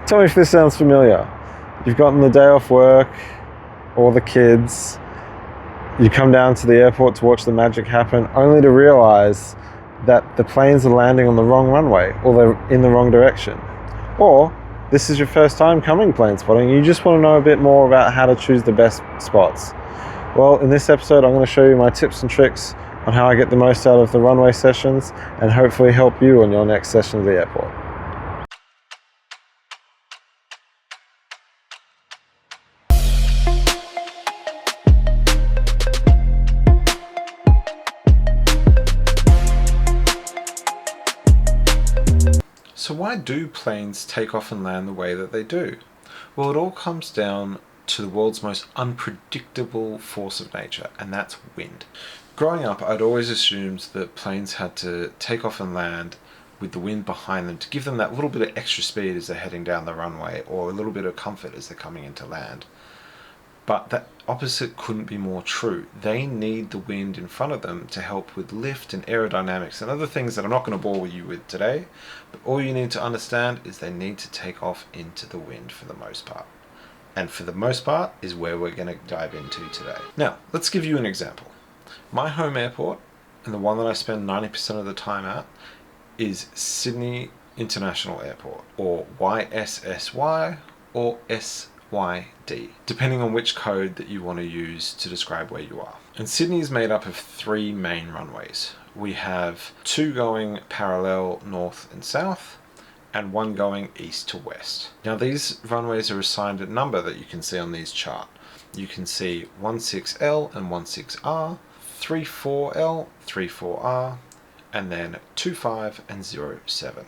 Tell me if this sounds familiar. You've gotten the day off work, all the kids, you come down to the airport to watch the magic happen, only to realize that the planes are landing on the wrong runway or they're in the wrong direction. Or this is your first time coming plane spotting, you just want to know a bit more about how to choose the best spots. Well, in this episode, I'm going to show you my tips and tricks on how I get the most out of the runway sessions and hopefully help you on your next session of the airport. So why do planes take off and land the way that they do? Well, it all comes down to the world's most unpredictable force of nature, and that's wind. Growing up, I'd always assumed that planes had to take off and land with the wind behind them to give them that little bit of extra speed as they're heading down the runway, or a little bit of comfort as they're coming into land. But that opposite couldn't be more true. They need the wind in front of them to help with lift and aerodynamics and other things that I'm not going to bore you with today. But all you need to understand is they need to take off into the wind for the most part. And for the most part is where we're going to dive into today. Now, let's give you an example. My home airport, and the one that I spend 90% of the time at, is Sydney International Airport, or YSSY, or SYD, depending on which code that you want to use to describe where you are. And Sydney is made up of 3 main runways. We have 2 going parallel north and south, and 1 going east to west. Now these runways are assigned a number that you can see on these chart. You can see 16L and 16R, 34L, 34R, and then 25 and 07.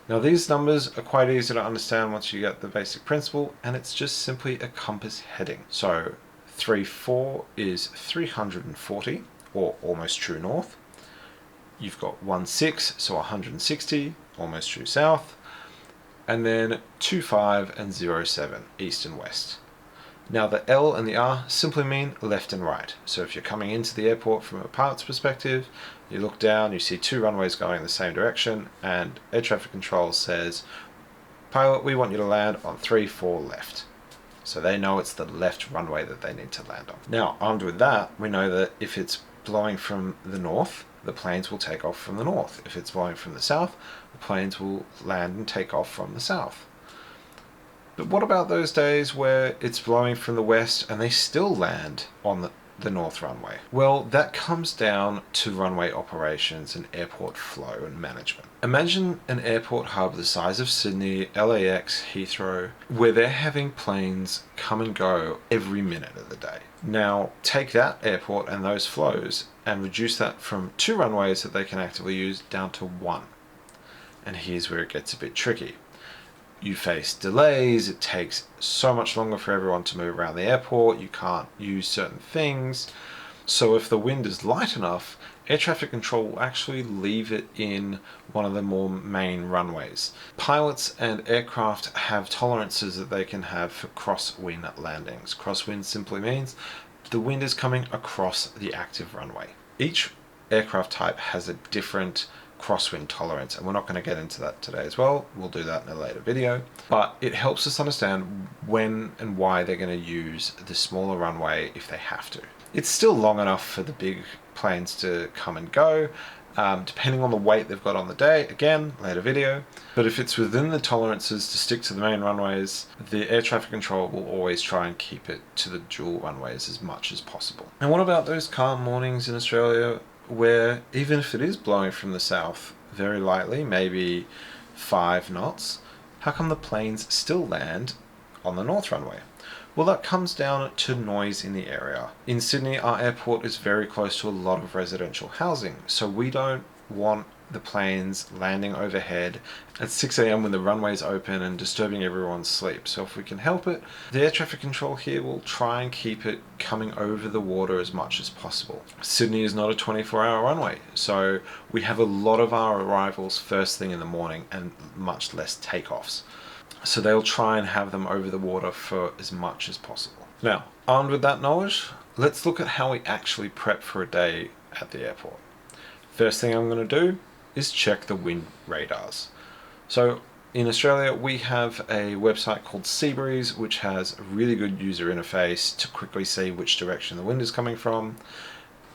Now these numbers are quite easy to understand once you get the basic principle, and it's just simply a compass heading. So 34 is 340, or almost true north. You've got 16, so 160, almost true south. And then 25 and 07, east and west. Now the L and the R simply mean left and right. So if you're coming into the airport from a pilot's perspective, you look down, you see 2 runways going in the same direction, and air traffic control says, pilot, we want you to land on 34 left. So they know it's the left runway that they need to land on. Now, armed with that, we know that if it's blowing from the north, the planes will take off from the north. If it's blowing from the south, the planes will land and take off from the south. But what about those days where it's blowing from the west and they still land on the north runway? Well, that comes down to runway operations and airport flow and management. Imagine an airport hub the size of Sydney, LAX, Heathrow, where they're having planes come and go every minute of the day. Now, take that airport and those flows and reduce that from 2 runways that they can actively use down to 1. And here's where it gets a bit tricky. You face delays, it takes so much longer for everyone to move around the airport, you can't use certain things. So if the wind is light enough, air traffic control will actually leave it in one of the more main runways. Pilots and aircraft have tolerances that they can have for crosswind landings. Crosswind simply means the wind is coming across the active runway. Each aircraft type has a different crosswind tolerance, and we're not going to get into that today as well. We'll do that in a later video, but it helps us understand when and why they're going to use the smaller runway if they have to. It's still long enough for the big planes to come and go, depending on the weight they've got on the day. Again, later video. But if it's within the tolerances to stick to the main runways, the air traffic control will always try and keep it to the dual runways as much as possible. And what about those calm mornings in Australia where even if it is blowing from the south very lightly, maybe 5 knots, how come the planes still land on the north runway? Well, that comes down to noise in the area. In Sydney, our airport is very close to a lot of residential housing, so we don't want the planes landing overhead at 6 a.m. when the runway's open and disturbing everyone's sleep. So if we can help it, the air traffic control here will try and keep it coming over the water as much as possible. Sydney is not a 24-hour runway, so we have a lot of our arrivals first thing in the morning and much less takeoffs. So they'll try and have them over the water for as much as possible. Now, armed with that knowledge, let's look at how we actually prep for a day at the airport. First thing I'm going to do is check the wind radars. So In Australia, we have a website called Seabreeze, which has a really good user interface to quickly see which direction the wind is coming from.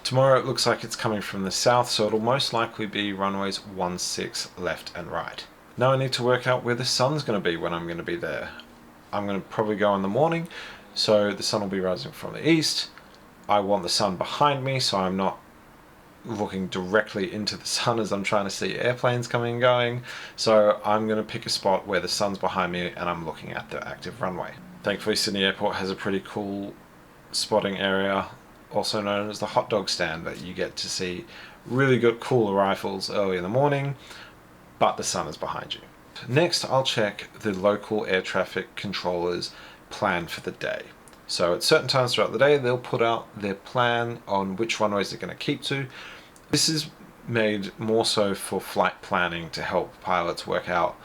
Tomorrow it looks like it's coming from the south, so it'll most likely be runways 16 left and right. Now I need to work out where the sun's going to be when I'm going to be there. I'm going to probably go in the morning, so the sun will be rising from the east. I want the sun behind me, so I'm not looking directly into the sun as I'm trying to see airplanes coming and going. So I'm going to pick a spot where the sun's behind me and I'm looking at the active runway. Thankfully, Sydney Airport has a pretty cool spotting area, also known as the hot dog stand, that you get to see really good cool arrivals early in the morning, but the sun is behind you. Next, I'll check the local air traffic controllers' plan for the day. So at certain times throughout the day, they'll put out their plan on which runways they're going to keep to. This is made more so for flight planning to help pilots work out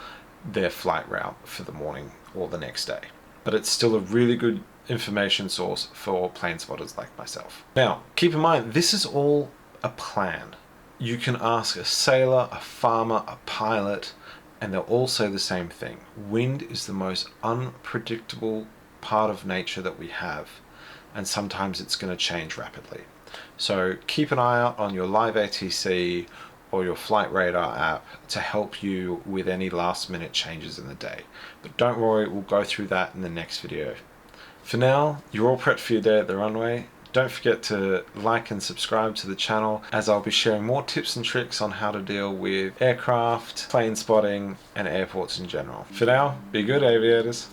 their flight route for the morning or the next day. But it's still a really good information source for plane spotters like myself. Now, keep in mind, this is all a plan. You can ask a sailor, a farmer, a pilot, and they'll all say the same thing. Wind is the most unpredictable part of nature that we have, and sometimes it's going to change rapidly. So keep an eye out on your live ATC or your flight radar app to help you with any last minute changes in the day. But don't worry, we'll go through that in the next video. For now, you're all prepped for your day at the runway. Don't forget to like and subscribe to the channel, as I'll be sharing more tips and tricks on how to deal with aircraft, plane spotting, and airports in general. For now, be good, aviators.